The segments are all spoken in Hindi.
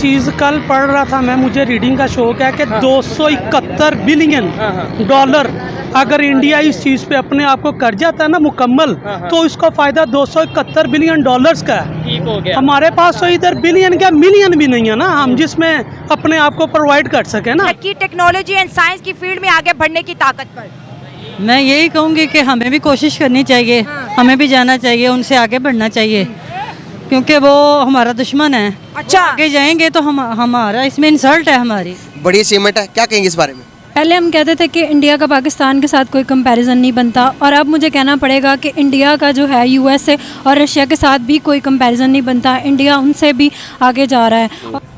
चीज़ कल पढ़ रहा था मैं, मुझे रीडिंग का शौक है कि 271 बिलियन डॉलर अगर इंडिया इस चीज़ पे अपने आप को कर जाता है ना मुकम्मल, तो इसका फ़ायदा 271 बिलियन डॉलर्स का है। ठीक हो गया। हमारे पास तो इधर बिलियन क्या मिलियन भी नहीं है ना, हम जिसमें अपने आप को प्रोवाइड कर सके ना। की टेक्नोलॉजी एंड साइंस की फील्ड में आगे बढ़ने की ताकत पर मैं यही कहूँगी कि हमें भी कोशिश करनी चाहिए, हमें भी जाना चाहिए, उनसे आगे बढ़ना चाहिए, क्योंकि वो हमारा दुश्मन है। अच्छा, आगे जाएंगे तो हमारा इसमें इंसल्ट है हमारी। बड़ी अचीवमेंट है, क्या कहेंगे इस बारे में? पहले हम कहते थे कि इंडिया का पाकिस्तान के साथ कोई कंपैरिजन नहीं बनता, और अब मुझे कहना पड़ेगा कि इंडिया का जो है यूएसए और रशिया के साथ भी कोई कंपैरिजन नहीं बनता। इंडिया उनसे भी आगे जा रहा है।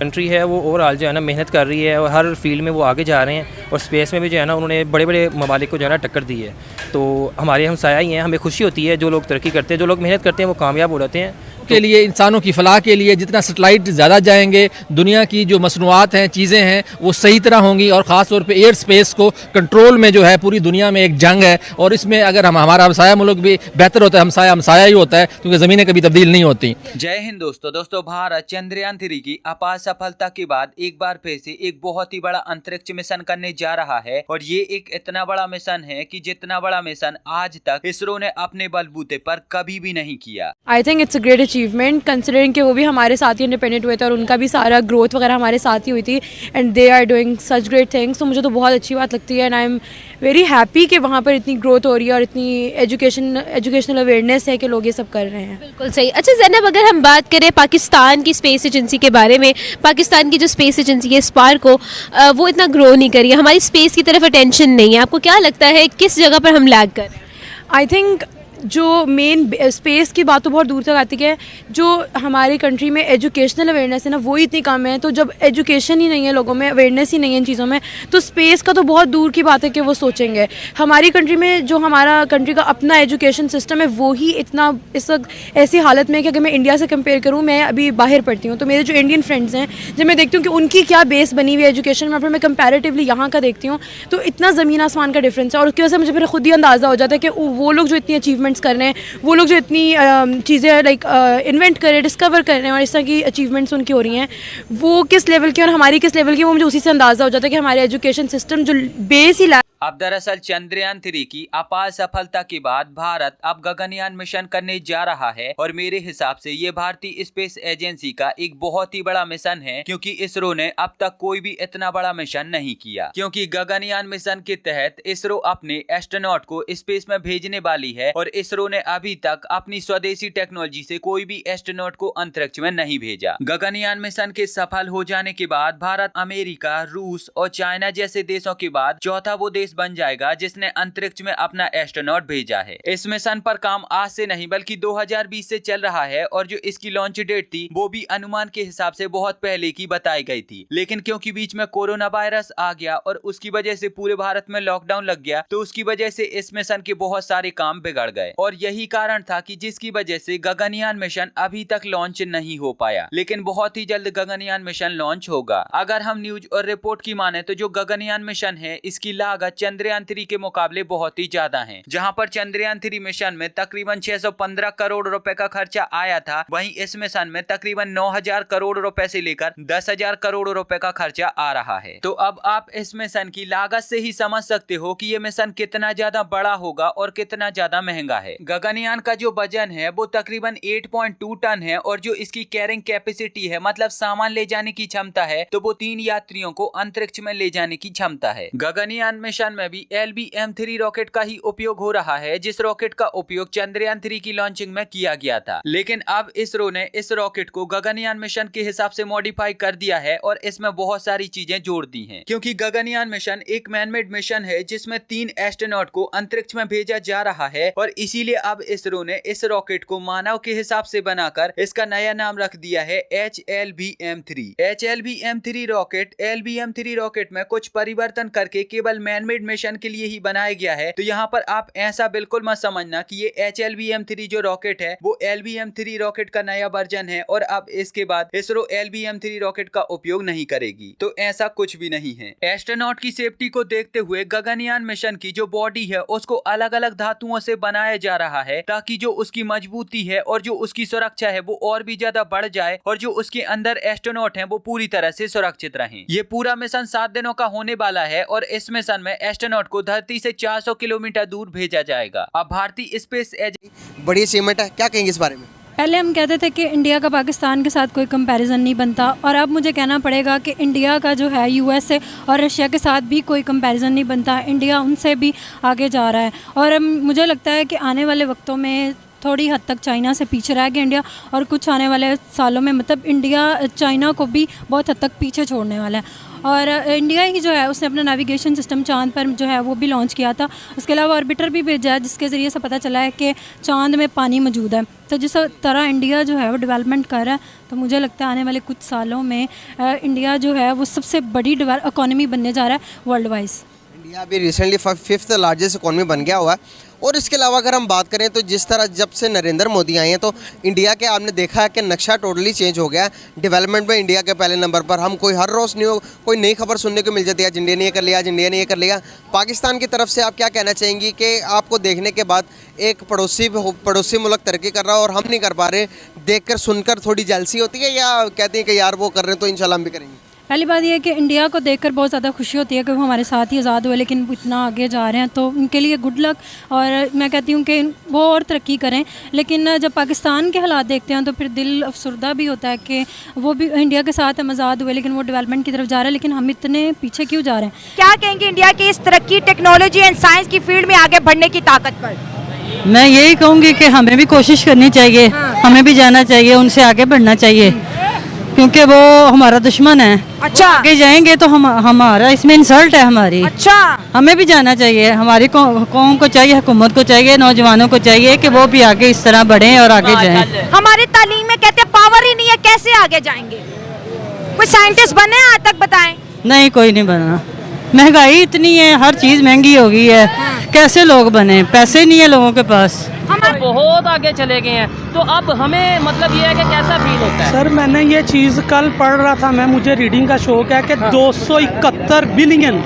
कंट्री है वो ओवरऑल जो है ना मेहनत कर रही है और हर फील्ड में वो आगे जा रहे हैं, और स्पेस में भी जो है ना उन्होंने बड़े बड़े ममालिक को जो है ना टक्कर दी है। तो हमारे हमसाया ही हैं, हमें खुशी होती है जो लोग तरक्की करते हैं, जो लोग मेहनत करते हैं वो कामयाब हो जाते हैं। के लिए, इंसानों की फलाह के लिए जितना सैटेलाइट ज़्यादा जाएंगे, दुनिया की जो मसनूआत हैं, चीज़ें हैं, वो सही तरह होंगी। और ख़ास तौर पे एयर स्पेस को कंट्रोल में जो है पूरी दुनिया में एक जंग है, और इसमें अगर हमारा हमसाया मुल्क भी बेहतर होता है, हमसाया ही होता है, क्योंकि ज़मीनें कभी तब्दील नहीं होती। जय हिंद दोस्तों, भारत चंद्रयान 3 की अपार सफलता के बाद एक बार फिर से एक बहुत ही बड़ा अंतरिक्ष मिशन करने जा रहा है। और ये एक इतना बड़ा मिशन है कि जितना बड़ा मिशन आज तक इसरो ने अपने बलबूते पर कभी भी नहीं किया। I think it's a great achievement, considering कि वो भी हमारे साथ ही इंडिपेंडेंट हुए थे और उनका भी सारा ग्रोथ वगैरह हमारे साथ ही हुई थी, and they are doing such great things. तो मुझे तो बहुत अच्छी बात लगती है, and I am very happy कि वहाँ पर इतनी ग्रोथ हो रही है और इतनी एजुकेशनल अवेयरनेस है कि लोग ये सब कर रहे हैं। बिल्कुल सही। अच्छा ज़ैनब, अगर हम बात करें पाकिस्तान की स्पेस एजेंसी के बारे में, पाकिस्तान की जो स्पेस एजेंसी है स्पार्क को, वो इतना ग्रो नहीं करी है, हमारी स्पेस की तरफ अटेंशन नहीं है। आपको क्या लगता है किस जगह पर हम लैग कर रहे हैं? आई थिंक जो मेन स्पेस की बात तो बहुत दूर तक आती है, जो हमारी कंट्री में एजुकेशनल अवेयरनेस है ना, वो ही इतनी कम है। तो जब एजुकेशन ही नहीं है, लोगों में अवेयरनेस ही नहीं है इन चीज़ों में, तो स्पेस का तो बहुत दूर की बात है कि वो सोचेंगे। हमारी कंट्री में जो हमारा कंट्री का अपना एजुकेशन सिस्टम है, वो ही इतना इस वक्त ऐसी हालत में है कि अगर मैं इंडिया से कंपेयर करूँ, मैं अभी बाहर पढ़ती हूँ, तो मेरे जो इंडियन फ्रेंड्स हैं, जब मैं देखती हूँ कि उनकी क्या बेस बनी हुई है एजुकेशन में, फिर मैं कंपैरेटिवली यहाँ का देखती हूँ, तो इतना ज़मीन आसमान का डिफरेंस है। और उसकी वजह से मुझे फिर खुद ही अंदाज़ा हो जाता है कि वो लोग जो इतनी अचीवमेंट्स कर रहे हैं, वो लोग जो इतनी चीज़ें लाइक इन्वेंट कर रहे हैं, डिस्कवर कर रहे हैं, और इस तरह की अचीवमेंट्स उनकी हो रही हैं, वो किस लेवल की और हमारी किस लेवल की, वो मुझे उसी से अंदाज़ा हो जाता है कि हमारे एजुकेशन सिस्टम जो बेस ही अब दरअसल चंद्रयान 3 की अपार सफलता के बाद भारत अब गगनयान मिशन करने जा रहा है। और मेरे हिसाब से ये भारतीय स्पेस एजेंसी का एक बहुत ही बड़ा मिशन है, क्योंकि इसरो ने अब तक कोई भी इतना बड़ा मिशन नहीं किया। क्योंकि गगनयान मिशन के तहत इसरो अपने एस्ट्रोनॉट को स्पेस में भेजने वाली है, और इसरो ने अभी तक अपनी स्वदेशी टेक्नोलॉजी से कोई भी एस्ट्रोनॉट को अंतरिक्ष में नहीं भेजा। गगनयान मिशन के सफल हो जाने के बाद भारत अमेरिका, रूस और चाइना जैसे देशों के बाद चौथा वो देश बन जाएगा जिसने अंतरिक्ष में अपना एस्ट्रोनॉट भेजा है। इस मिशन पर काम आज से नहीं बल्कि 2020 से चल रहा है, और जो इसकी लॉन्च डेट थी वो भी अनुमान के हिसाब से बहुत पहले की बताई गई थी। लेकिन क्योंकि बीच में कोरोना वायरस आ गया और उसकी वजह से पूरे भारत में लॉकडाउन लग गया, तो उसकी वजह से इस मिशन के बहुत सारे काम बिगड़ गए, और यही कारण था कि जिसकी वजह से गगनयान मिशन अभी तक लॉन्च नहीं हो पाया। लेकिन बहुत ही जल्द गगनयान मिशन लॉन्च होगा। अगर हम न्यूज और रिपोर्ट की माने तो जो गगनयान मिशन है, इसकी लागत चंद्रयान 3 के मुकाबले बहुत ही ज्यादा है। जहां पर चंद्रयान 3 मिशन में तकरीबन 615 करोड़ रुपए का खर्चा आया था, वहीं इस मिशन में तकरीबन 9000 करोड़ रुपए से लेकर 10,000 करोड़ रुपए का खर्चा आ रहा है। तो अब आप इस मिशन की लागत से ही समझ सकते हो कि ये मिशन कितना ज्यादा बड़ा होगा और कितना ज्यादा महंगा है। गगनयान का जो वजन है वो तकरीबन 8.2 टन है, और जो इसकी कैरिंग कैपेसिटी है, मतलब सामान ले जाने की क्षमता है, तो वो 3 यात्रियों को अंतरिक्ष में ले जाने की क्षमता है। गगनयान मिशन में भी LBM-3 रॉकेट का ही उपयोग हो रहा है, जिस रॉकेट का उपयोग चंद्रयान 3 की लॉन्चिंग में किया गया था। लेकिन अब इसरो ने इस रॉकेट को गगनयान मिशन के हिसाब से मॉडिफाई कर दिया है और इसमें बहुत सारी चीजें जोड़ दी हैं। क्योंकि गगनयान मिशन एक मैनमेड मिशन है जिसमें 3 एस्ट्रोनॉट को अंतरिक्ष में भेजा जा रहा है, और इसीलिए अब इसरो ने इस रॉकेट को मानव के हिसाब से बनाकर इसका नया नाम रख दिया है HLBM-3। HLBM-3 rocket LBM-3 rocket में कुछ परिवर्तन करके केवल मैनमेड मेड मिशन के लिए ही बनाया गया है। तो यहाँ पर आप ऐसा बिल्कुल मत समझना कि ये HLVM-3 जो रॉकेट है वो LVM-3 रॉकेट का नया वर्जन है और अब इसके बाद इसरो LVM-3 रॉकेट का उपयोग नहीं करेगी। तो ऐसा कुछ भी नहीं है। एस्ट्रोनॉट की सेफ्टी को देखते हुए गगनयान मिशन की जो बॉडी है उसको अलग अलग धातुओं से बनाया जा रहा है ताकि जो उसकी मजबूती है और जो उसकी सुरक्षा है वो और भी ज्यादा बढ़ जाए और जो उसके अंदर एस्ट्रोनॉट हैं वो पूरी तरह से सुरक्षित रहें। ये पूरा मिशन 7 दिनों का होने वाला है और इस मिशन में एस्ट्रोनॉट को धरती से 400 किलोमीटर दूर भेजा जाएगा। अब भारतीय स्पेस एजेंसी बड़ी अचीवमेंट है, क्या कहेंगे इस बारे में? पहले हम कहते थे कि इंडिया का पाकिस्तान के साथ कोई कंपैरिजन नहीं बनता और अब मुझे कहना पड़ेगा कि इंडिया का जो है USA और रशिया के साथ भी कोई कंपैरिजन नहीं बनता। इंडिया उनसे भी आगे जा रहा है और मुझे लगता है कि आने वाले वक्तों में थोड़ी हद तक चाइना से पीछे रह गया इंडिया और कुछ आने वाले सालों में मतलब इंडिया चाइना को भी बहुत हद तक पीछे छोड़ने वाला है। और इंडिया ही जो है उसने अपना नेविगेशन सिस्टम चांद पर जो है वो भी लॉन्च किया था। उसके अलावा ऑर्बिटर भी भेजा है जिसके ज़रिए से पता चला है कि चांद में पानी मौजूद है। तो जिस तरह इंडिया जो है वो डेवलपमेंट कर रहा है तो मुझे लगता है आने वाले कुछ सालों में इंडिया जो है वो सबसे बड़ी इकॉनमी बनने जा रहा है वर्ल्ड वाइज। इंडिया अभी रिसेंटली 5th लार्जेस्ट इकॉनमी बन गया हुआ है। और इसके अलावा अगर हम बात करें तो जिस तरह जब से नरेंद्र मोदी आए हैं तो इंडिया के आपने देखा है कि नक्शा टोटली चेंज हो गया है। डेवलपमेंट में इंडिया के पहले नंबर पर, हम कोई हर रोज़ कोई नई खबर सुनने को मिल जाती है, आज इंडिया ने ये कर लिया, आज इंडिया ने ये कर लिया। पाकिस्तान की तरफ से आप क्या कहना चाहेंगी कि आपको देखने के बाद एक पड़ोसी मुल्क तरक्की कर रहा है और हम नहीं कर पा रहे, देखकर सुनकर थोड़ी जेलसी होती है या कहते हैं कि यार वो कर रहे हैं तो इंशाल्लाह हम भी करेंगे? पहली बात यह है कि इंडिया को देखकर बहुत ज़्यादा खुशी होती है कि वो हमारे साथ ही आज़ाद हुए लेकिन इतना आगे जा रहे हैं तो उनके लिए गुड लक। और मैं कहती हूँ कि वो और तरक्की करें। लेकिन जब पाकिस्तान के हालात देखते हैं तो फिर दिल अफसरदा भी होता है कि वो भी इंडिया के साथ हम आज़ाद हुए लेकिन वो डेवलपमेंट की तरफ जा रहा है लेकिन हम इतने पीछे क्यों जा रहे हैं। क्या कहेंगे इंडिया की इस तरक्की, टेक्नोलॉजी एंड साइंस की फील्ड में आगे बढ़ने की ताकत पर? मैं यही कहूँगी कि हमें भी कोशिश करनी चाहिए, हमें भी जाना चाहिए, उनसे आगे बढ़ना चाहिए क्योंकि वो हमारा दुश्मन है। अच्छा, आगे जाएंगे तो हमारा इसमें इंसल्ट है हमारी। अच्छा, हमें भी जाना चाहिए, हमारी कौम को चाहिए, हुकूमत को चाहिए, नौजवानों को चाहिए कि वो भी आगे इस तरह बढ़ें और आगे जाएं। हमारी तालीम में कहते हैं पावर ही नहीं है, कैसे आगे जाएंगे? कोई साइंटिस्ट बने आज तक बताएं? नहीं, कोई नहीं बना। महंगाई इतनी है, हर चीज़ महंगी हो गई है, कैसे लोग बने? पैसे नहीं है लोगों के पास। हम बहुत आगे चले गए हैं तो अब हमें मतलब ये है कि कैसा फील होता है? सर मैंने ये चीज़ कल पढ़ रहा था, मुझे रीडिंग का शौक है कि 271 बिलियन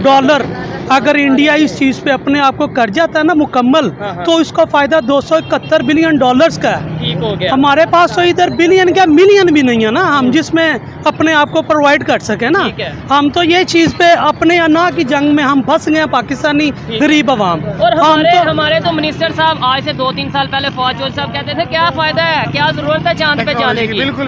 डॉलर अगर इंडिया इस चीज़ पे अपने आप को कर जाता है ना मुकम्मल तो इसका फ़ायदा 271 बिलियन डॉलर्स का है। ठीक हो गया। हमारे पास तो इधर बिलियन क्या मिलियन भी नहीं है ना हम जिसमें अपने आप को प्रोवाइड कर सके ना। हम तो ये चीज़ पे अपने अना की जंग में हम फंस गए पाकिस्तानी गरीब आवाम। और हमारे तो मिनिस्टर साहब आज से 2-3 साल पहले फौज साहब कहते थे क्या फायदा है, क्या जरूरत है चांद पे जाने की। बिल्कुल।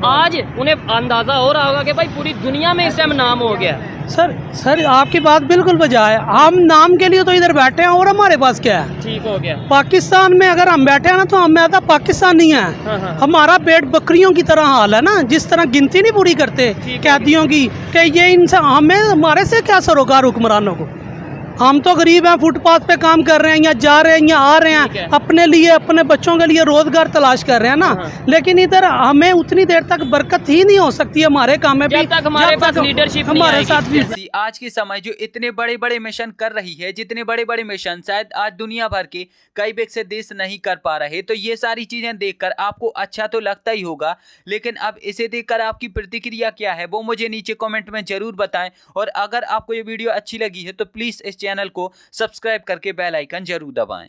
आज उन्हें अंदाजा हो रहा होगा कि भाई पूरी दुनिया में इस टाइम नाम हो गया। सर आपकी बात बिल्कुल बजा है। हम नाम के लिए तो इधर बैठे हैं और हमारे पास क्या है? ठीक हो गया। पाकिस्तान में अगर हम बैठे हैं ना तो हम ज्यादा पाकिस्तान नहीं है। हमारा पेट बकरियों की तरह हाल है ना, जिस तरह गिनती नहीं पूरी करते कैदियों की कि ये इंसान हमें हमारे से क्या सरोकार हुक्मरानों को। हम तो गरीब हैं, फुटपाथ पे काम कर रहे हैं या जा रहे हैं या आ रहे हैं, अपने लिए अपने बच्चों के लिए रोजगार तलाश कर रहे हैं ना। लेकिन इधर हमें उतनी देर तक बरकत ही नहीं हो सकती हमारे काम में भी, हमारे पास लीडरशिप हमारे साथ भी। आज के समय जो इतने बड़े बड़े मिशन कर रही है, जितने बड़े बड़े मिशन शायद आज दुनिया भर के कई विकसित देश नहीं कर पा रहे, तो ये सारी चीजें देखकर आपको अच्छा तो लगता ही होगा, लेकिन अब इसे देखकर आपकी प्रतिक्रिया क्या है वो मुझे नीचे कमेंट में जरूर बताएं। और अगर आपको ये वीडियो अच्छी लगी है तो प्लीज इस चैनल को सब्सक्राइब करके बेल आइकन जरूर दबाएं।